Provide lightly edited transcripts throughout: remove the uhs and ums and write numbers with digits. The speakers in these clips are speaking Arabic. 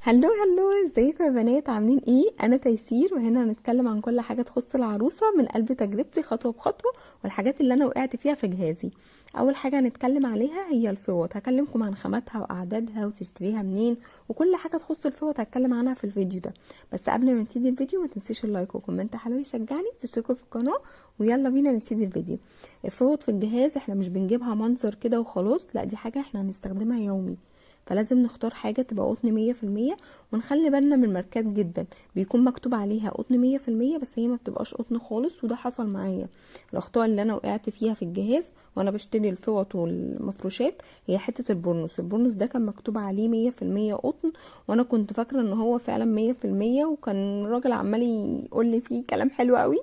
هلو هلو، ازيكم يا بنات؟ عاملين ايه؟ انا تيسير، وهنا هنتكلم عن كل حاجه تخص العروسه من قلب تجربتي خطوه بخطوه، والحاجات اللي انا وقعت فيها في جهازي. اول حاجه هنتكلم عليها هي الفوط. هكلمكم عن خاماتها واعدادها وتشتريها منين، وكل حاجه تخص الفوط هتكلم عنها في الفيديو ده. بس قبل ما نبتدي الفيديو ما تنسيش اللايك وكومنت حلو يشجعني، تشتركوا في القناه، ويلا بينا نبتدي الفيديو. الفوط في الجهاز احنا مش بنجيبها منظر كده وخلاص، لا، دي حاجه احنا هنستخدمها يومي. فلازم نختار حاجة تبقى قطن 100%، ونخلي بالنا من الماركات جدا. بيكون مكتوب عليها قطن 100% بس هي ما بتبقاش قطن خالص، وده حصل معايا. الاخطاء اللي انا وقعت فيها في الجهاز وانا بشتري الفوط والمفروشات هي حتة البورنوس ده كان مكتوب عليه 100% قطن، وانا كنت فاكرة ان هو فعلا 100%، وكان الراجل عمال يقول لي فيه كلام حلو قوي،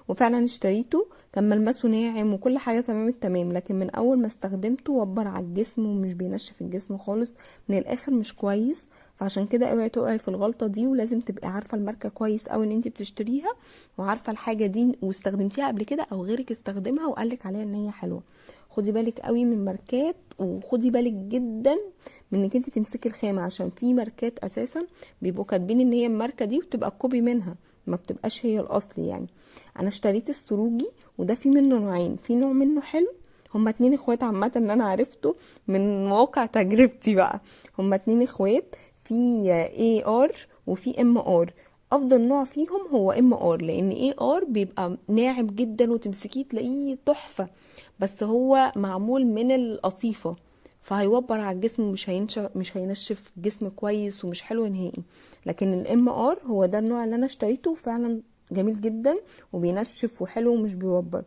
وفعلا اشتريته. كان ملمسه ناعم وكل حاجة تمام التمام، لكن من اول ما استخدمته وبر على الجسم ومش بينشف الجسم خالص، من الاخر مش كويس. فعشان كده اوعي تقعي في الغلطة دي، ولازم تبقي عارفة الماركة كويس اوي ان انت بتشتريها، وعارفة الحاجة دي واستخدمتيها قبل كده او غيرك استخدمها وقالك عليها ان هي حلوة. خدي بالك قوي من الماركات، وخدي بالك جدا من انك انت تمسكي الخامة، عشان في ماركات اساسا بيبقوا كاتبين ان هي الماركة دي وبتبقى كوبي منها، ما بتبقاش هي الاصل يعني. انا اشتريت السروجي، وده في منه نوعين، في نوع منه حلو. هما اتنين اخوات عامة ان انا عرفته من مواقع تجربتي بقى. هما اتنين اخوات، في اي ار وفي ام ار. افضل نوع فيهم هو ام ار، لان اي ار بيبقى ناعم جدا وتمسكيه تلاقيه تحفة، بس هو معمول من القطيفة، فهيوبر على الجسم ومش مش هينشف الجسم كويس ومش حلو نهائي. لكن الام ار هو ده النوع اللي انا اشتريته، فعلا جميل جدا وبينشف وحلو ومش بيوبر.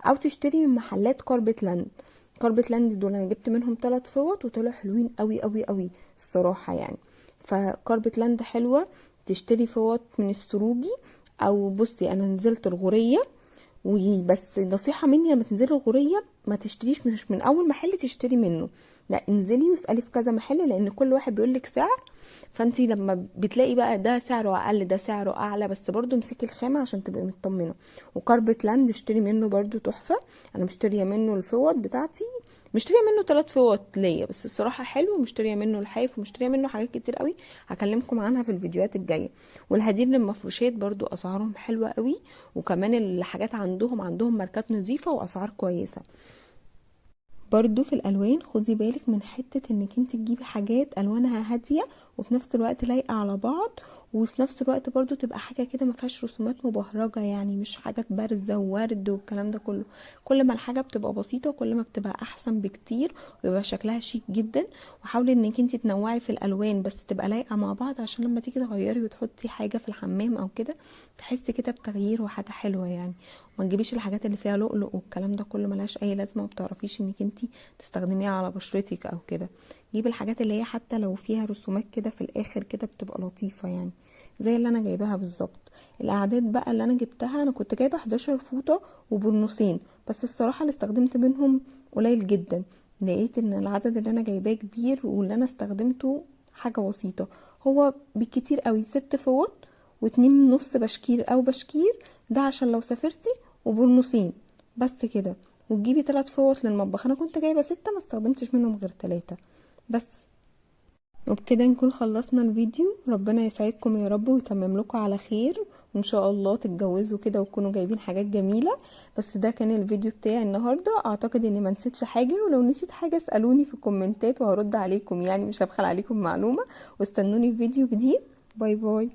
او تشتري من محلات كاربت لاند. كاربت لاند دول انا جبت منهم 3 فوط وطلعوا حلوين قوي قوي قوي الصراحه يعني. فكاربت لاند حلوه. تشتري فوط من السروجي، او بصي انا نزلت الغوريه، وبس نصيحة مني لما تنزلي الغورية ما تشتريش مش من اول محل تشتري منه، لا، انزلي واسألي في كذا محل، لان كل واحد بيقولك سعر. فانتي لما بتلاقي بقى ده سعره اقل ده سعره اعلى، بس برضو امسكي الخامة عشان تبقي مطمنة. وكاربت لاند اشتري منه برضو تحفة. انا مشترية منه الفوط بتاعتي، مشترية منه 3 فوط ليا بس الصراحة حلو، ومشترية منه الحاف، ومشترية منه حاجات كتير قوي هكلمكم عنها في الفيديوهات الجاية. والهدير للمفروشات برضو اسعارهم حلوة قوي، وكمان الحاجات عندهم ماركات نظيفة واسعار كويسة. برضو في الالوان خدي بالك من حتة انك انت تجيبي حاجات الوانها هادية وفي نفس الوقت لايقة على بعض، وفي نفس الوقت برضو تبقى حاجة كده ما فيهاش رسومات مبهرجة، يعني مش حاجات بارزة وورد والكلام ده كله. كل ما الحاجة بتبقى بسيطة كل ما بتبقى احسن بكتير، ويبقى شكلها شيك جدا. وحاولي انك انت تنوعي في الالوان بس تبقى لايقة مع بعض، عشان لما تيجي تغيري وتحطي حاجة في الحمام او كده تحسي كده بتغيير وحاجة حلوة يعني. ما تجيبيش الحاجات اللي فيها لؤلؤ والكلام ده كله ملهاش اي لازمه، وبتعرفيش انك انتي تستخدميها على بشرتك او كده. جيبي الحاجات اللي هي حتى لو فيها رسومات كده في الاخر كده بتبقى لطيفه يعني، زي اللي انا جايباها بالظبط. الاعداد بقى اللي انا جبتها، انا كنت جايبه 11 فوطه وبرنوسين، بس الصراحه اللي استخدمت منهم قليل جدا. لقيت ان العدد اللي انا جايباه كبير، واللي انا استخدمته حاجه بسيطه. هو بالكتير قوي 6 فوط واتنين نص بشكير او بشكير، ده عشان لو سافرتي، وبرنوسين، بس كده. وتجيبي 3 فوط للمطبخ، انا كنت جايبه 6 ما استخدمتش منهم غير 3 بس. وبكده نكون خلصنا الفيديو. ربنا يسعدكم يا رب ويتمم لكم على خير، وان شاء الله تتجوزوا كده وتكونوا جايبين حاجات جميله. بس ده كان الفيديو بتاعي النهارده، اعتقد اني ما نسيتش حاجه، ولو نسيت حاجه اسالوني في الكومنتات وهرد عليكم، يعني مش هبخل عليكم معلومه. واستنوني في فيديو جديد. باي باي.